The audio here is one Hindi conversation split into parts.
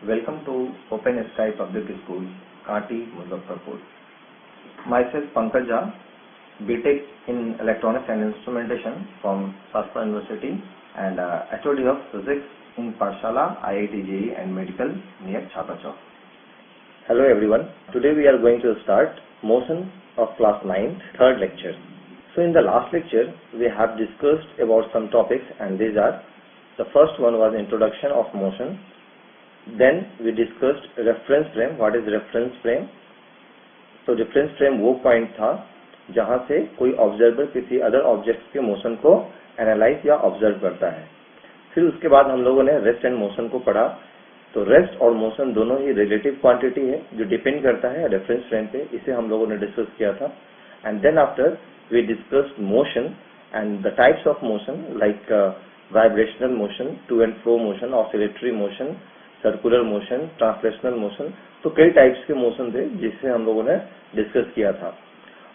Welcome to Open Sky Public School, Kanti, Muzaffarpur. Myself Pankaj Jha, BTech in Electronics and Instrumentation from Shastra University and HOD of Physics in Pathshala, IIT JEE and Medical near Chhapra Chowk. Hello everyone. Today we are going to start motion of class 9th, third lecture. So in the last lecture we have discussed about some topics, and these are: the first one was introduction of motion. Then we discussed reference frame. What is reference frame? तो reference frame वो पॉइंट था जहां से कोई ऑब्जर्वर किसी अदर ऑब्जेक्ट के मोशन को एनालाइज या ऑब्जर्व करता है. फिर उसके बाद हम लोगों ने रेस्ट एंड मोशन को पढ़ा. तो रेस्ट और मोशन दोनों ही रिलेटिव क्वांटिटी है जो डिपेंड करता है रेफरेंस फ्रेम पे. इसे हम लोगों ने डिस्कस किया था. And then after we discussed motion and the types of motion like vibrational motion, to and fro motion, oscillatory motion, circular motion, translational motion. तो कई टाइप्स के मोशन थे जिससे हम लोगों ने डिस्कस किया था.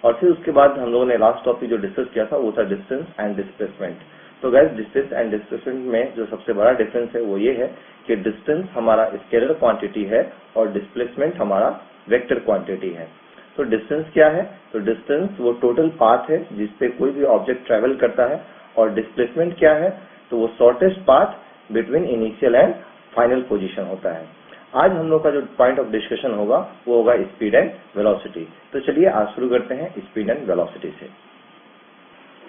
और फिर उसके बाद हम लोगों ने लास्ट टॉपिक जो डिस्कस किया था वो था डिस्टेंस एंड डिस्प्लेसमेंट. तो गाइस, डिस्टेंस एंड डिस्प्लेसमेंट में जो सबसे बड़ा डिफरेंस है वो ये है कि डिस्टेंस हमारा स्केलर क्वांटिटी है और डिस्प्लेसमेंट हमारा वेक्टर क्वांटिटी है. तो डिस्टेंस क्या है? तो डिस्टेंस वो टोटल पाथ है जिसपे कोई भी ऑब्जेक्ट ट्रेवल करता है. और डिस्प्लेसमेंट क्या है? तो वो shortest path between initial and final position होता है. आज हम लोग का जो पॉइंट ऑफ डिस्कशन होगा वो होगा स्पीड एंड वेलोसिटी. तो चलिए आज शुरू करते हैं स्पीड एंड वेलोसिटी से.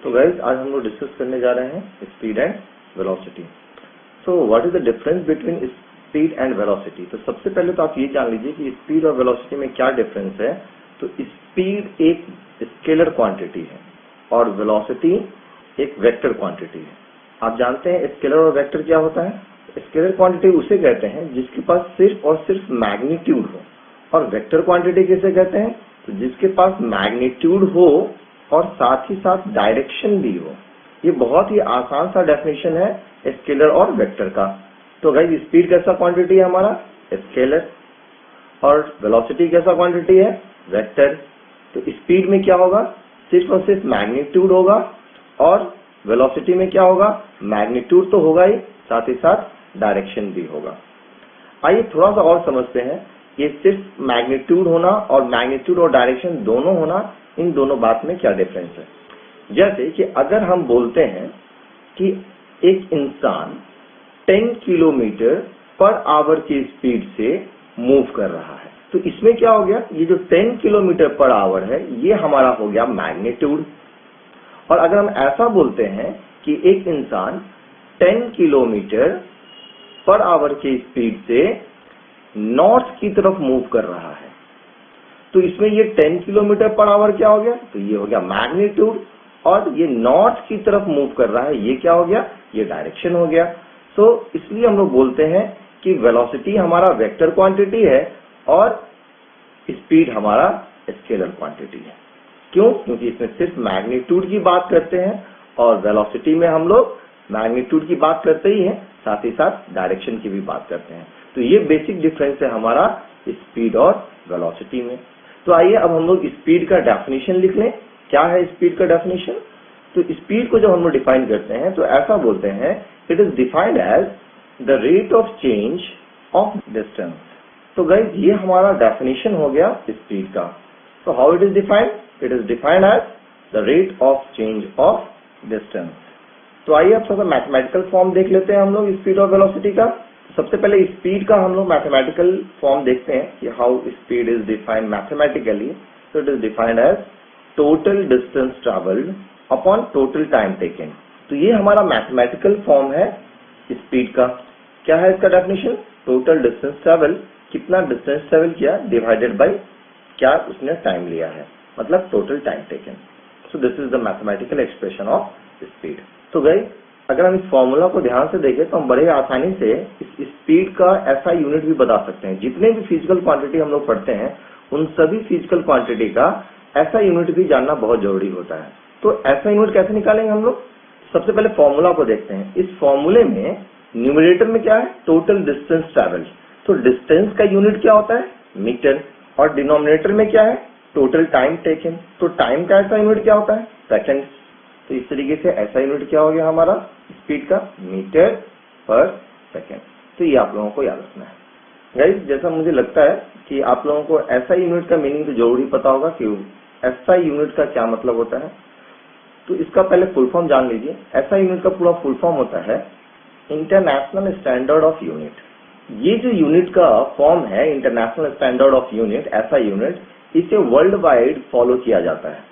तो गाइस, आज हम लोग डिस्कस करने जा रहे हैं speed and velocity. So what is the difference between speed and velocity? तो सबसे पहले तो आप ये जान लीजिए कि स्पीड और वेलोसिटी में क्या डिफरेंस है. तो स्पीड एक स्केलर क्वांटिटी है और वेलोसिटी एक वेक्टर क्वांटिटी है. आप जानते हैं स्केलर और वेक्टर क्या होता है? स्केलर क्वांटिटी उसे कहते हैं जिसके पास सिर्फ और सिर्फ मैग्नीट्यूड हो, और वेक्टर क्वांटिटी किसे कहते हैं? तो जिसके पास मैग्नीट्यूड हो और साथ ही साथ डायरेक्शन भी हो. ये बहुत ही आसान सा डेफिनेशन है स्केलर और वेक्टर का. तो गाइस, स्पीड कैसा क्वांटिटी है हमारा? स्केलर. और वेलोसिटी कैसा क्वांटिटी है? वेक्टर. तो स्पीड में क्या होगा? सिर्फ और सिर्फ मैग्नीट्यूड होगा, और वेलोसिटी में क्या होगा? मैग्नीट्यूड तो होगा ही, साथ ही साथ डायरेक्शन भी होगा. आइए थोड़ा सा और समझते हैं. ये सिर्फ मैग्नीट्यूड होना और मैग्नीट्यूड और डायरेक्शन दोनों होना, इन दोनों बात में क्या डिफरेंस है. जैसे कि अगर हम बोलते हैं कि एक इंसान 10 किलोमीटर पर आवर की स्पीड से मूव कर रहा है, तो इसमें क्या हो गया? ये जो 10 किलोमीटर पर आवर है ये हमारा हो गया मैग्नीट्यूड. और अगर हम ऐसा बोलते हैं कि एक इंसान 10 किलोमीटर पर आवर की स्पीड से नॉर्थ की तरफ मूव कर रहा है, तो इसमें ये 10 किलोमीटर पर आवर क्या हो गया? तो ये हो गया मैग्नीट्यूड. और ये नॉर्थ की तरफ मूव कर रहा है, ये क्या हो गया? ये डायरेक्शन हो गया. सो इसलिए हम लोग बोलते हैं कि वेलोसिटी हमारा वेक्टर क्वांटिटी है और स्पीड हमारा स्केलर क्वांटिटी है. क्यों? क्योंकि इसमें सिर्फ मैग्नीट्यूड की बात करते हैं, और वेलोसिटी में हम लोग मैग्नीट्यूड की बात करते ही हैं, साथ ही साथ डायरेक्शन की भी बात करते हैं. तो ये बेसिक डिफरेंस है हमारा स्पीड और वेलोसिटी में. तो आइए अब हम लोग स्पीड का डेफिनेशन लिख लें. क्या है स्पीड का डेफिनेशन? तो स्पीड को जब हम लोग डिफाइन करते हैं तो ऐसा बोलते हैं, it is defined as the rate of change of distance. तो गाइस, ये हमारा डेफिनेशन हो गया स्पीड का. तो how it is defined? It is defined as the rate of change of distance. तो आइए अब थोड़ा मैथमेटिकल फॉर्म देख लेते हैं हम लोग स्पीड और वेलोसिटी का. सबसे पहले स्पीड का हम लोग मैथमेटिकल फॉर्म देखते हैं कि how speed is defined mathematically. तो it is defined as total distance travelled upon total time taken. तो ये हमारा मैथमेटिकल फॉर्म है स्पीड का. क्या है इसका डेफिनेशन? टोटल डिस्टेंस ट्रैवल, कितना डिस्टेंस ट्रैवल किया डिवाइडेड बाई क्या उसने टाइम लिया है, मतलब total time taken. So this is the mathematical expression of speed. तो गाइस, अगर हम इस फॉर्मूला को ध्यान से देखें तो हम बड़े आसानी से इस स्पीड का ऐसा यूनिट भी बता सकते हैं. जितने भी फिजिकल क्वांटिटी हम लोग पढ़ते हैं उन सभी फिजिकल क्वांटिटी का ऐसा यूनिट भी जानना बहुत जरूरी होता है. तो ऐसा यूनिट कैसे निकालेंगे हम लोग? सबसे पहले फॉर्मूला को देखते हैं. इस फॉर्मूले में न्यूमरेटर में क्या है? Total distance travel. तो डिस्टेंस का यूनिट क्या होता है? मीटर. और डिनोमिनेटर में क्या है? Total time taken. तो टाइम का ऐसा यूनिट क्या होता है? सेकेंड. तो इस तरीके से ऐसा यूनिट क्या हो गया हमारा स्पीड का? Metre per second. तो ये आप लोगों को याद रखना है. गाइस जैसा मुझे लगता है कि आप लोगों को एसआई यूनिट का मीनिंग तो जरूर ही पता होगा कि एसआई यूनिट का क्या मतलब होता है। तो इसका पहले फुल फॉर्म जान लीजिए। एसआई यूनिट का पूरा फुल फॉर्म होता है इंटरनेशनल स्टैंडर्ड ऑफ यूनिट। ये जो यूनिट का फॉर्म है international standard of unit, SI unit, इसे वर्ल्ड वाइड फॉलो किया जाता है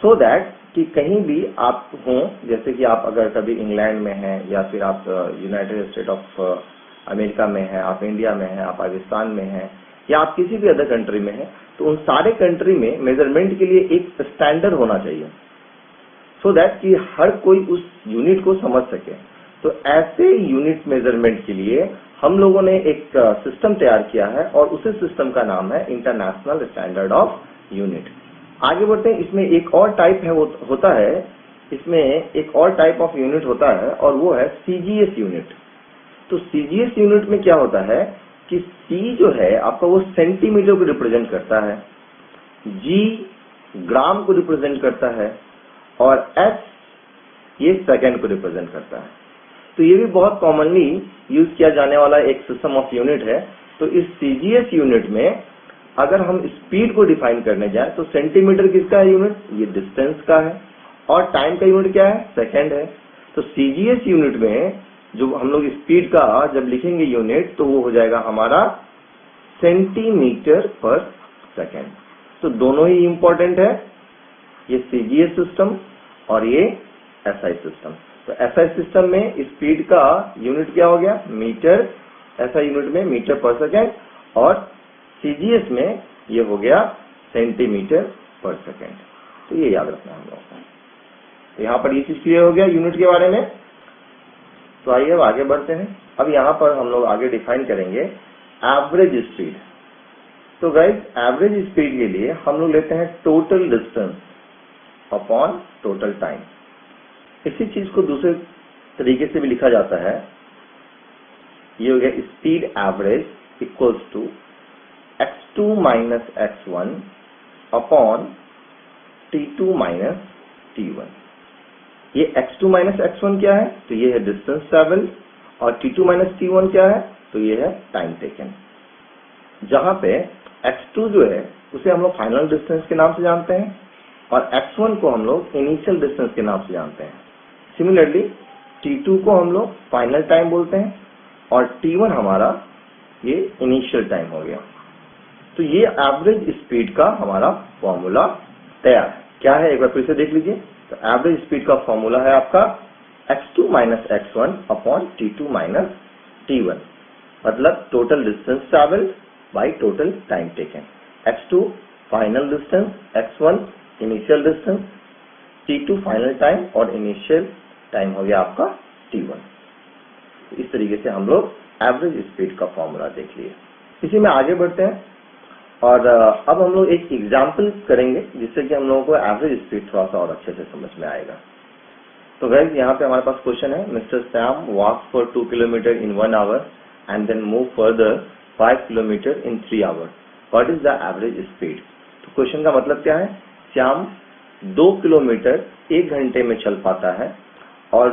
सो दैट कि कहीं भी आप हों, जैसे कि आप अगर कभी इंग्लैंड में हैं या फिर आप यूनाइटेड स्टेट ऑफ अमेरिका में हैं, आप इंडिया में हैं, आप पाकिस्तान में हैं या आप किसी भी अदर कंट्री में हैं, तो उन सारे कंट्री में मेजरमेंट के लिए एक स्टैंडर्ड होना चाहिए सो दैट कि हर कोई उस यूनिट को समझ सके। तो ऐसे यूनिट मेजरमेंट के लिए हम लोगों ने एक सिस्टम तैयार किया है और उसी सिस्टम का नाम है इंटरनेशनल स्टैंडर्ड ऑफ यूनिट। आगे बढ़ते हैं। इसमें एक और टाइप है होता है, इसमें एक और टाइप ऑफ यूनिट होता है और वो है सीजीएस यूनिट। तो सीजीएस यूनिट में क्या होता है कि सी जो है आपका वो सेंटीमीटर को रिप्रेजेंट करता है, जी ग्राम को रिप्रेजेंट करता है और एस ये सेकेंड को रिप्रेजेंट करता है। तो ये भी बहुत कॉमनली यूज किया जाने वाला एक सिस्टम ऑफ यूनिट है। तो इस सीजीएस यूनिट में अगर हम स्पीड को डिफाइन करने जाए तो सेंटीमीटर किसका है यूनिट, ये डिस्टेंस का है और टाइम का यूनिट क्या है, सेकेंड है। तो सीजीएस यूनिट में जो हम लोग स्पीड का जब लिखेंगे यूनिट तो वो हो जाएगा हमारा सेंटीमीटर पर सेकेंड। तो दोनों ही इंपॉर्टेंट है, ये सीजीएस सिस्टम और ये एसआई सिस्टम। तो एसआई सिस्टम में स्पीड का यूनिट क्या हो गया, मीटर, एसआई यूनिट में मीटर पर सेकेंड और सीजीएस में ये हो गया सेंटीमीटर पर सेकेंड। तो ये याद रखना हम लोगों को। तो यहाँ पर ये चीज क्लियर हो गया यूनिट के बारे में। तो आइए अब आगे बढ़ते हैं। अब यहाँ पर हम लोग आगे डिफाइन करेंगे एवरेज स्पीड। तो गाइस एवरेज स्पीड के लिए हम लोग लेते हैं total distance upon total time. इसी चीज को दूसरे तरीके से भी लिखा जाता है, ये हो गया speed average equals to x2 minus x1 upon t2 minus t1। ये x2 माइनस x1 क्या है, तो ये है डिस्टेंस ट्रेवल और t2 माइनस t1 क्या है, तो ये है टाइम टेकन। जहां पे x2 जो है उसे हम लोग फाइनल डिस्टेंस के नाम से जानते हैं और x1 को हम लोग इनिशियल डिस्टेंस के नाम से जानते हैं। सिमिलरली t2 को हम लोग फाइनल टाइम बोलते हैं और t1 हमारा ये इनिशियल टाइम हो गया। तो ये एवरेज स्पीड का हमारा फॉर्मूला तैयार है। क्या है एक बार फिर से देख लीजिए। तो एवरेज स्पीड का फॉर्मूला है आपका x2 minus x1 upon t2 minus t1, मतलब total distance travelled by total time taken. x2 final distance, x1 initial distance, t2 final time और इनिशियल टाइम हो गया आपका t1। इस तरीके से हम लोग एवरेज स्पीड का फॉर्मूला देख लिए। इसी में आगे बढ़ते हैं और अब हम लोग एक एग्जाम्पल करेंगे जिससे कि हम लोगों को एवरेज स्पीड थोड़ा सा और अच्छे से समझ में आएगा। तो गाइस यहाँ पे हमारे पास क्वेश्चन है, mister Sam walks for 2 kilometre in 1 hour and then move further 5 kilometre in 3 hour, what is the average speed. तो क्वेश्चन का मतलब क्या है, श्याम 2 किलोमीटर 1 घंटे में चल पाता है और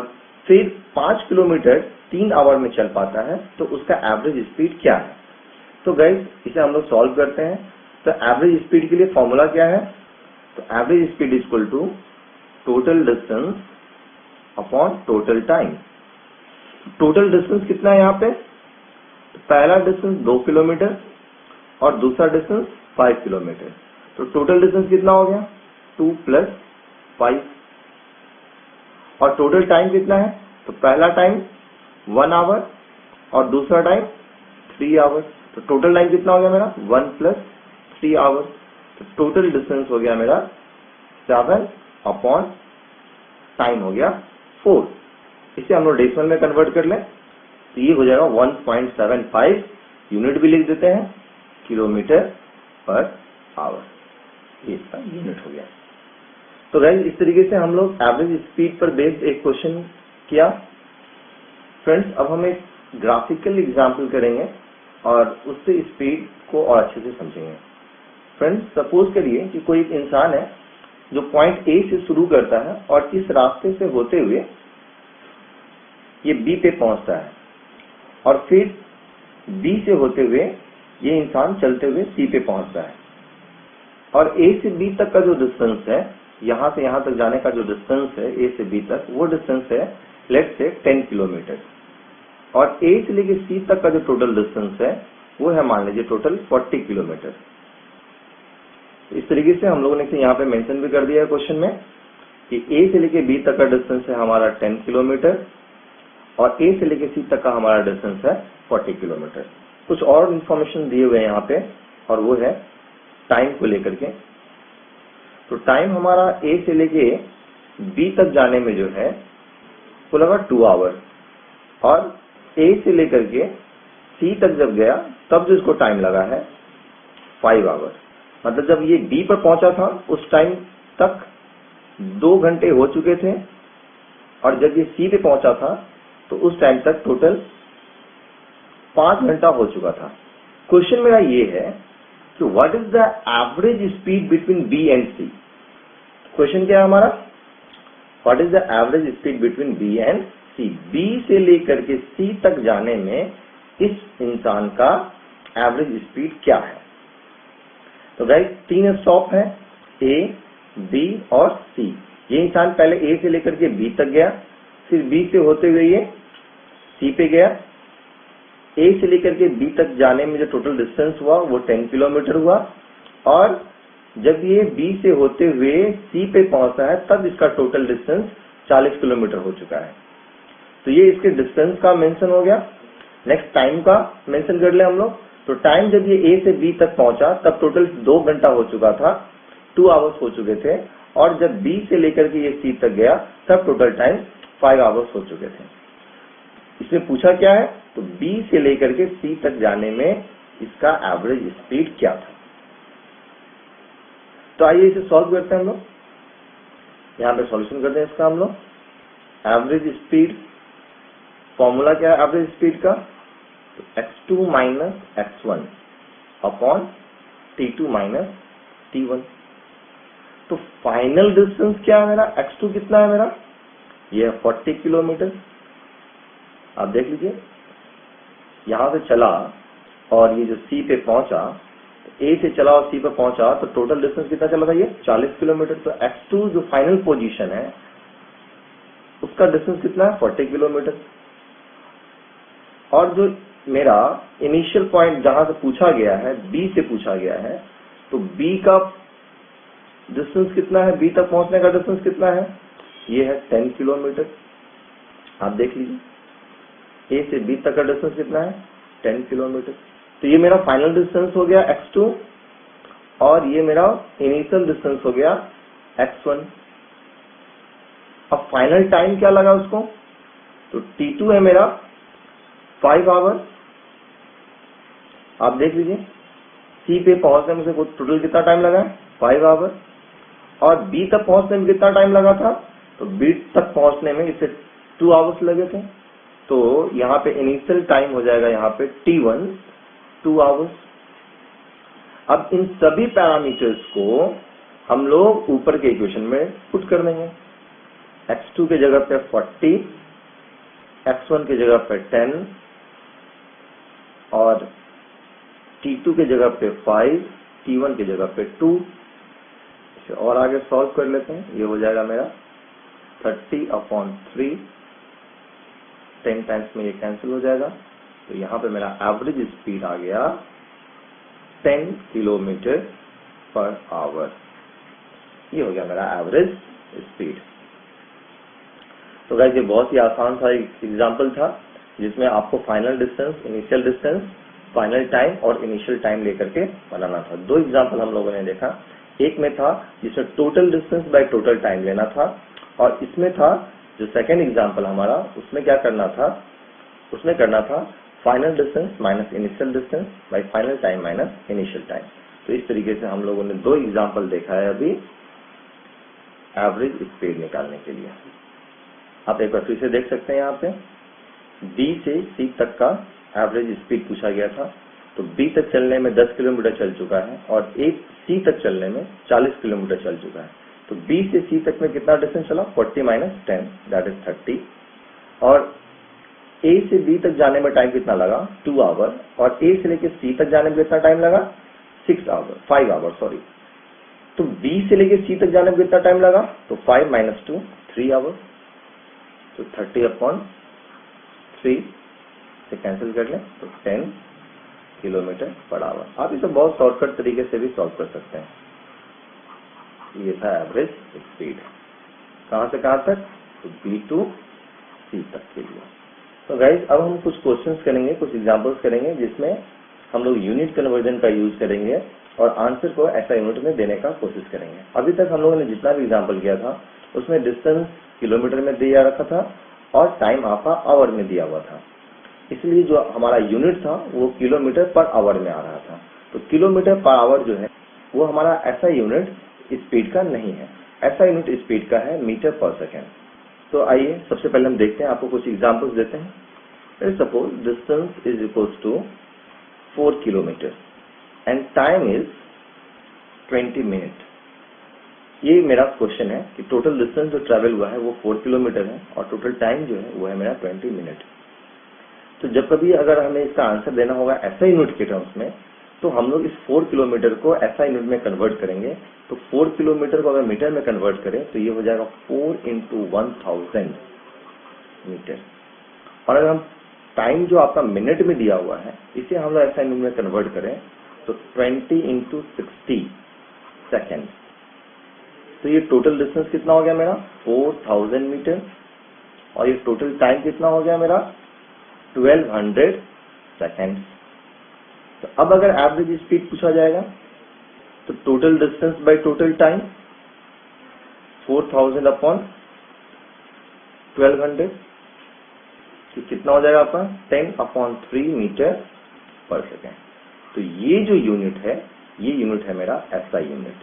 फिर 5 किलोमीटर 3 आवर में चल पाता है, तो उसका एवरेज स्पीड क्या है। तो गाइस इसे हम लोग सॉल्व करते हैं। तो एवरेज स्पीड के लिए फॉर्मूला क्या है, तो average speed equal to total distance upon total time. Total distance कितना है यहाँ पे, तो पहला डिस्टेंस 2 किलोमीटर और दूसरा डिस्टेंस 5 किलोमीटर। तो टोटल डिस्टेंस कितना हो गया, 2 + 5। और टोटल टाइम कितना है, तो पहला टाइम 1 आवर और दूसरा टाइम 3 आवर। तो टोटल टाइम कितना हो गया मेरा, 1 + 3 आवर। तो टोटल डिस्टेंस हो गया मेरा 7 अपॉन टाइम हो गया 4। इसे हम लोग डेसिमल में कन्वर्ट कर लें तो ये हो जाएगा 1.75 यूनिट भी लिख देते हैं, किलोमीटर पर आवर, ये इसका यूनिट हो गया। तो गाइस इस तरीके से हम लोग एवरेज स्पीड पर बेस्ड एक क्वेश्चन किया। फ्रेंड्स अब हम एक ग्राफिकल एग्जांपल करेंगे और उससे स्पीड को और अच्छे से समझेंगे। फ्रेंड्स सपोज करिए कि कोई एक इंसान है जो पॉइंट ए से शुरू करता है और इस रास्ते से होते हुए ये बी पे पहुंचता है और फिर B से होते हुए ये इंसान चलते हुए C पे पहुंच रहा है और A से B तक का जो डिस्टेंस है, यहाँ से यहाँ तक जाने का जो डिस्टेंस है A से B तक, वो डिस्टेंस है लेट्स से 10 किलोमीटर और A से लेके C तक का जो टोटल डिस्टेंस है वो है मान लीजिए टोटल 40 किलोमीटर। इस तरीके से हम लोगों ने यहाँ पे मेंशन भी कर दिया है क्वेश्चन में कि A से लेके B तक का डिस्टेंस है हमारा 10 किलोमीटर और A से लेके C तक का हमारा डिस्टेंस है 40 किलोमीटर। कुछ और इन्फॉर्मेशन दिए हुए हैं यहाँ पे और वो है टाइम को लेकर के। तो टाइम हमारा A से लेके B तक जाने में जो है वो लगा 2 आवर और A से लेकर के C तक जब गया तब जो इसको टाइम लगा है 5 आवर। मतलब जब ये B पर पहुंचा था उस टाइम तक 2 घंटे हो चुके थे और जब ये C पे पहुंचा था तो उस टाइम तक टोटल 5 घंटा हो चुका था। क्वेश्चन मेरा ये है कि what is the average speed between B and C। Question क्या है हमारा, what is the average speed between B and C। B से लेकर के C तक जाने में इस इंसान का एवरेज स्पीड क्या है। तो गाइस 3 स्टॉप है A, B और C। ये इंसान पहले A से लेकर के B तक गया, फिर B से होते हुए ये C पे गया। A से लेकर के B तक जाने में जो टोटल डिस्टेंस हुआ वो 10 किलोमीटर हुआ और जब ये B से होते हुए C पे पहुंचा है तब इसका टोटल डिस्टेंस 40 किलोमीटर हो चुका है। तो ये इसके डिस्टेंस का मेंशन हो गया। नेक्स्ट टाइम का मेंशन कर ले हम लोग। तो टाइम जब ये A से B तक पहुंचा तब टोटल 2 घंटा हो चुका था, 2 आवर्स हो चुके थे और जब B से लेकर के ये C तक गया तब टोटल टाइम 5 आवर्स हो चुके थे। इसमें पूछा क्या है, तो B से लेकर के C तक जाने में इसका एवरेज स्पीड क्या था। तो आइए इसे सॉल्व करते हैं हम लोग। यहाँ पे सॉल्यूशन करते हैं इसका हम लोग। एवरेज स्पीड फॉर्मूला क्या है एवरेज स्पीड का, तो x2 minus x1 upon t2 minus t1। तो फाइनल डिस्टेंस क्या है मेरा, x2 कितना है मेरा, ये है 40 किलोमीटर। आप देख लीजिए यहां से चला और ये जो C पे पहुंचा, तो A से चला और C पे पहुंचा तो टोटल डिस्टेंस कितना चला था, ये 40 किलोमीटर। तो x2 जो फाइनल पोजीशन है उसका डिस्टेंस कितना है, 40 किलोमीटर। और जो मेरा इनिशियल पॉइंट जहां से पूछा गया है B से पूछा गया है, तो B का डिस्टेंस कितना है, B तक पहुंचने का डिस्टेंस कितना है, ये है 10 किलोमीटर। आप देख लीजिए A से B तक का डिस्टेंस कितना है, 10 किलोमीटर। तो ये मेरा फाइनल डिस्टेंस हो गया x2 और ये मेरा इनिशियल डिस्टेंस हो गया x1। अब फाइनल टाइम क्या लगा उसको, तो t2 है मेरा 5 आवर। आप देख लीजिए C पे पहुंचने में से टोटल कितना टाइम लगा है, 5 आवर। और B तक पहुंचने में कितना टाइम लगा था, तो B तक पहुंचने में इसे 2 आवर्स लगे थे। तो यहाँ पे इनिशियल टाइम हो जाएगा यहाँ पे t1 2 आवर्स। अब इन सभी पैरामीटर्स को हम लोग ऊपर के इक्वेशन में पुट कर देंगे। x2 के जगह पे 40, x1 के जगह पे 10 और t2 के जगह पे 5, t1 के जगह पे 2। इसे और आगे सॉल्व कर लेते हैं। ये हो जाएगा मेरा 30/3, 10 टाइम्स में ये कैंसिल हो जाएगा। तो यहाँ पे मेरा एवरेज स्पीड आ गया 10 किलोमीटर पर आवर। ये हो गया मेरा एवरेज स्पीड। तो गाइस ये बहुत ही आसान सा एग्जाम्पल था जिसमें आपको final distance, initial distance, final time और इनिशियल टाइम लेकर के बनाना था। 2 एग्जाम्पल हम लोगों ने देखा। एक में था जिसमें total distance by total time लेना था और इसमें था जो सेकेंड एग्जाम्पल हमारा, उसमें क्या करना था, उसमें करना था final distance minus initial distance by final time minus initial time. तो इस तरीके से हम लोगों ने 2 एग्जाम्पल देखा है अभी एवरेज स्पीड निकालने के लिए। आप एक बार फिर से देख सकते हैं। यहाँ पे B से C तक का एवरेज स्पीड पूछा गया था। तो B तक चलने में 10 किलोमीटर चल चुका है और C तक चलने में 40 किलोमीटर चल चुका है। तो B से C तक में कितना डिस्टेंस चला, 40 माइनस 10 दैट इज 30। और ए से बी तक जाने में टाइम कितना लगा 2 आवर, और ए से लेके सी तक जाने में कितना टाइम लगा 5 आवर सॉरी। तो बी से लेके सी तक जाने में कितना टाइम लगा, तो 5 - 2 3 आवर। तो 30/3 से कैंसिल कर लें तो 10 km/h। आप इसे बहुत शॉर्टकट तरीके से भी सॉल्व कर सकते हैं। ये था एवरेज स्पीड, कहां से कहां तक, तो बी टू सी तक के लिए। तो गाइज अब हम कुछ क्वेश्चंस करेंगे, कुछ एग्जांपल्स करेंगे जिसमें हम लोग यूनिट कन्वर्जन का यूज करेंगे और आंसर को ऐसा यूनिट में देने का कोशिश करेंगे। अभी तक हम लोगों ने जितना भी एग्जांपल किया था उसमें डिस्टेंस किलोमीटर में दिया रखा था और टाइम आपका आवर में दिया हुआ था, इसलिए जो हमारा यूनिट था वो किलोमीटर पर आवर में आ रहा था। तो किलोमीटर पर आवर जो है वो हमारा ऐसा यूनिट स्पीड का नहीं है, ऐसा यूनिट स्पीड का है मीटर पर सेकेंड। तो आइए सबसे पहले हम देखते हैं, आपको कुछ एग्जांपल्स देते हैं। Let's suppose distance is equals to 4 kilometre and time is 20 minute. ये मेरा क्वेश्चन है कि टोटल डिस्टेंस जो ट्रेवल हुआ है वो 4 किलोमीटर है और टोटल टाइम जो है वो है मेरा 20 मिनट। तो जब कभी अगर हमें इसका आंसर देना होगा ऐसा यूनिट के टर्म्स में, तो हम लोग इस 4 किलोमीटर को ऐसा यूनिट में कन्वर्ट करेंगे। तो 4 किलोमीटर को अगर मीटर में कन्वर्ट करें तो ये हो जाएगा 4 × 1000 मीटर। और अगर हम टाइम जो आपका मिनट में दिया हुआ है इसे हम लोग ऐसा यूनिट में कन्वर्ट करें तो 20 × 60 सेकेंड। तो ये टोटल डिस्टेंस कितना हो गया मेरा 4000 मीटर, और ये टोटल टाइम कितना हो गया मेरा 1200 सेकेंड। तो अब अगर एवरेज स्पीड पूछा जाएगा तो total distance by total time 4000/1200, तो कितना हो जाएगा आपका 10/3 मीटर पर सेकेंड। तो ये जो यूनिट है ये यूनिट है मेरा एसआई यूनिट।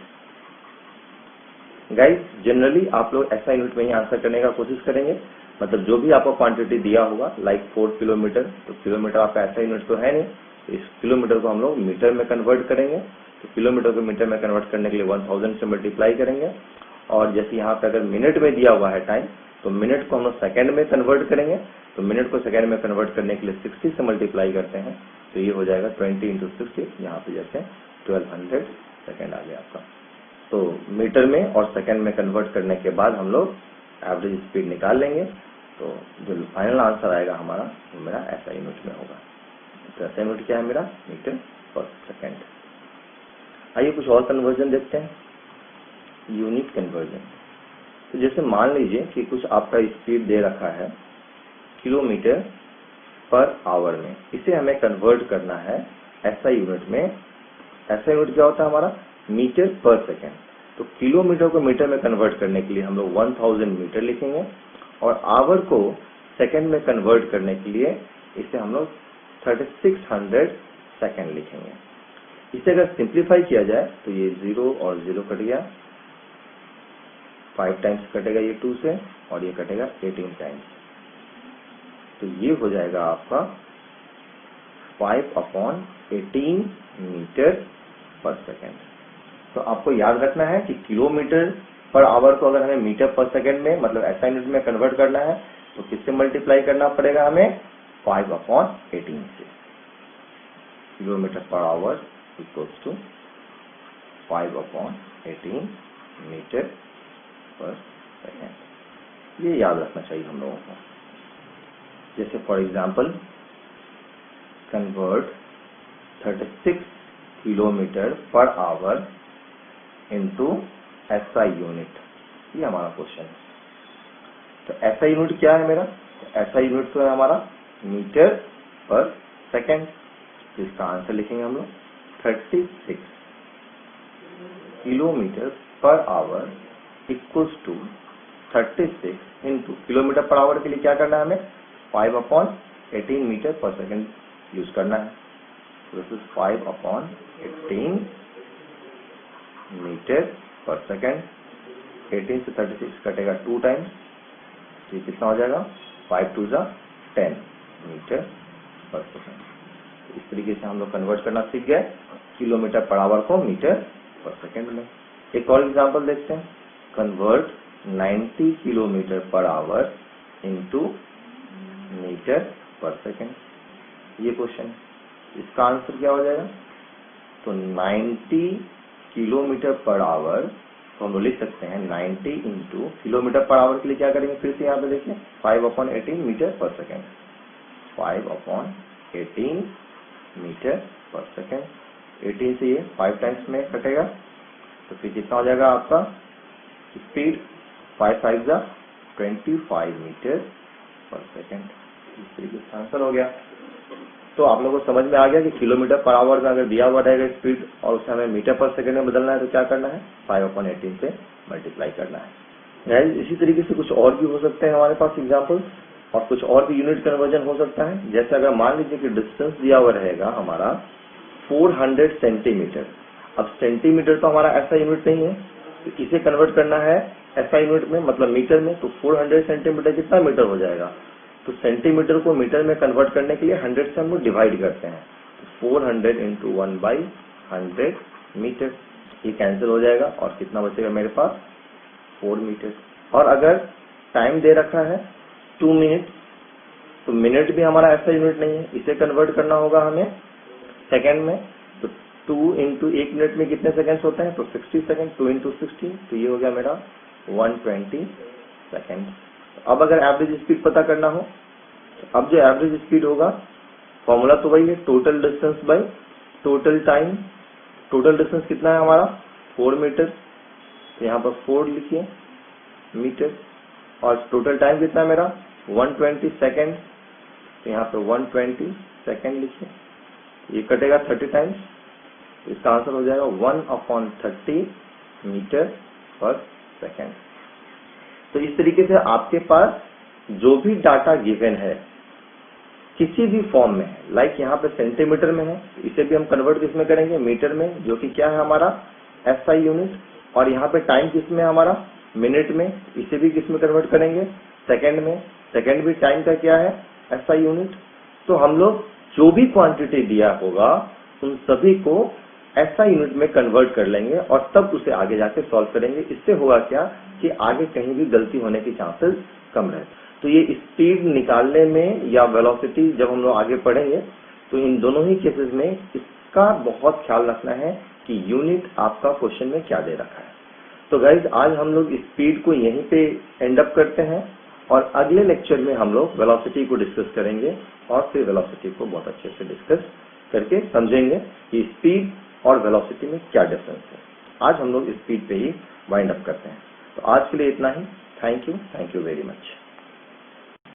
गाइस जनरली आप लोग ऐसा यूनिट में ही आंसर करने का कोशिश करेंगे, मतलब जो भी आपको क्वांटिटी दिया होगा लाइक 4 किलोमीटर, तो किलोमीटर आपका ऐसा यूनिट तो है नहीं, तो इस किलोमीटर को हम लोग मीटर में कन्वर्ट करेंगे। तो किलोमीटर को मीटर में कन्वर्ट करने के लिए 1000 से मल्टीप्लाई करेंगे, और जैसे यहाँ पे अगर मिनट में दिया हुआ है टाइम तो मिनट को हम लोग सेकेंड में कन्वर्ट करेंगे। तो मिनट को सेकेंड में कन्वर्ट करने के लिए 60 से मल्टीप्लाई करते हैं, तो ये हो जाएगा 20 × 60, यहाँ पे जैसे 1200 सेकेंड आ गया आपका। तो मीटर में और सेकंड में कन्वर्ट करने के बाद हम लोग एवरेज स्पीड निकाल लेंगे। तो जो फाइनल आंसर आएगा हमारा वो मेरा ऐसा यूनिट में होगा। तो ऐसा यूनिट क्या है मेरा मीटर पर सेकंड। आइए कुछ और कन्वर्जन देखते हैं, यूनिट कन्वर्जन। तो जैसे मान लीजिए कि कुछ आपका स्पीड दे रखा है किलोमीटर पर आवर में, इसे हमें कन्वर्ट करना है ऐसा यूनिट में। ऐसा यूनिट क्या होता है हमारा मीटर पर सेकेंड। तो किलोमीटर को मीटर में कन्वर्ट करने के लिए हम लोग 1000 मीटर लिखेंगे, और आवर को सेकेंड में कन्वर्ट करने के लिए इसे हम लोग 3600 सेकेंड लिखेंगे। इसे अगर सिंप्लीफाई किया जाए तो ये 0 और 0 कट गया, 5 टाइम्स कटेगा ये 2 से, और ये कटेगा 18 टाइम्स। तो ये हो जाएगा आपका 5/18 मीटर पर सेकेंड। तो आपको याद रखना है कि किलोमीटर पर आवर को अगर हमें मीटर पर सेकेंड में मतलब ऐसा यूनिट में कन्वर्ट करना है तो किससे मल्टीप्लाई करना पड़ेगा हमें 5/18 से। Kilometre per hour equals to 5/18 metre per second. ये याद रखना चाहिए हम लोगों को। जैसे for example convert 36 kilometre per hour into SI unit, ये हमारा क्वेश्चन है। तो एसआई यूनिट क्या है मेरा, एसआई यूनिट तो है हमारा मीटर पर सेकेंड। तो इसका आंसर लिखेंगे हम लोग 36 kilometre per hour equals to 36 into kilometre per hour के लिए क्या करना है हमें 5/18 मीटर पर सेकेंड यूज करना है। This is 5/18 metre per second. 18 से 36 कटेगा 2 टाइम्स, ये कितना हो जाएगा 5 2 10 मीटर पर सेकेंड। इस तरीके से हम लोग कन्वर्ट करना सीख गए किलोमीटर पर आवर को मीटर पर सेकेंड में। एक और एग्जांपल देखते हैं, convert 90 kilometre per hour into metre per second. ये क्वेश्चन, इसका आंसर क्या हो जाएगा? तो 90 किलोमीटर पर आवर, तो हम लिख सकते हैं 90 इंटू किलोमीटर पर आवर के लिए क्या करेंगे, फिर से यहाँ पे देखिए 5/18 metre per second, 5/18 metre per second. 18 से ये 5 टाइम्स में कटेगा, तो फिर कितना हो जाएगा आपका स्पीड? 5 5 जा 25 मीटर पर सेकेंड। इस तरीके से आंसर हो गया। तो आप लोगों को समझ में आ गया कि किलोमीटर पर आवर में अगर दिया हुआ रहेगा स्पीड और उसे हमें मीटर पर सेकंड में बदलना है तो क्या करना है, 5/18 से मल्टीप्लाई करना है। इसी तरीके से कुछ और भी हो सकते हैं हमारे पास एग्जांपल्स, और कुछ और भी यूनिट कन्वर्जन हो सकता है। जैसे अगर मान लीजिए कि डिस्टेंस दिया हुआ रहेगा हमारा 400 सेंटीमीटर। अब सेंटीमीटर तो हमारा ऐसा यूनिट नहीं है, तो इसे कन्वर्ट करना है ऐसा यूनिट में, मतलब मीटर में। तो 400 सेंटीमीटर कितना मीटर हो जाएगा? तो सेंटीमीटर को मीटर में कन्वर्ट करने के लिए 100 से हम लोग डिवाइड करते हैं। तो 400 इंटू 1/100 मीटर, ये कैंसिल हो जाएगा और कितना बचेगा मेरे पास? 4 मीटर। और अगर टाइम दे रखा है 2 मिनट, तो मिनट भी हमारा ऐसा यूनिट नहीं है, इसे कन्वर्ट करना होगा हमें सेकेंड में। तो 2 इंटू 1 मिनट में कितने सेकेंड्स होते हैं? तो 60 सेकेंड। 2 इंटू 60, तो ये हो गया मेरा 120 सेकेंड। अब अगर एवरेज स्पीड पता करना हो, तो अब जो एवरेज स्पीड होगा, फॉर्मूला तो वही है, total distance by total time. Total distance कितना है हमारा? 4 मीटर, तो यहाँ पर 4 लिखिए मीटर। और टोटल टाइम कितना है मेरा? 120 सेकेंड, तो यहाँ पर 120 सेकेंड लिखिए। ये कटेगा 30 टाइम्स, इसका आंसर हो जाएगा 1/30 मीटर पर सेकेंड। तो इस तरीके से आपके पास जो भी डाटा गिवन है किसी भी फॉर्म में है, लाइक यहाँ पे सेंटीमीटर में है, इसे भी हम कन्वर्ट किस में करेंगे? मीटर में, जो कि क्या है हमारा एसआई यूनिट। और यहाँ पे टाइम किस में है हमारा? मिनट में, इसे भी किस में कन्वर्ट करेंगे? सेकेंड में। सेकेंड भी टाइम का क्या है? SI unit. तो हम लोग जो भी क्वांटिटी दिया होगा उन सभी को एसआई यूनिट में कन्वर्ट कर लेंगे और तब उसे आगे जाके सॉल्व करेंगे। इससे होगा क्या कि आगे कहीं भी गलती होने की चांसेस कम रहे। तो ये स्पीड निकालने में या वेलोसिटी जब हम लोग आगे पढ़ेंगे तो इन दोनों ही केसेस में इसका बहुत ख्याल रखना है कि यूनिट आपका क्वेश्चन में क्या दे रखा है। तो गाइज आज हम लोग स्पीड को यहीं पे एंड अप करते हैं और अगले लेक्चर में हम लोग वेलोसिटी को डिस्कस करेंगे और फिर वेलोसिटी को बहुत अच्छे से डिस्कस करके समझेंगे कि स्पीड और वेलोसिटी में क्या डिफरेंस है। आज हम लोग स्पीड पे ही वाइंड अप करते हैं। तो आज के लिए इतना ही। Thank you very much.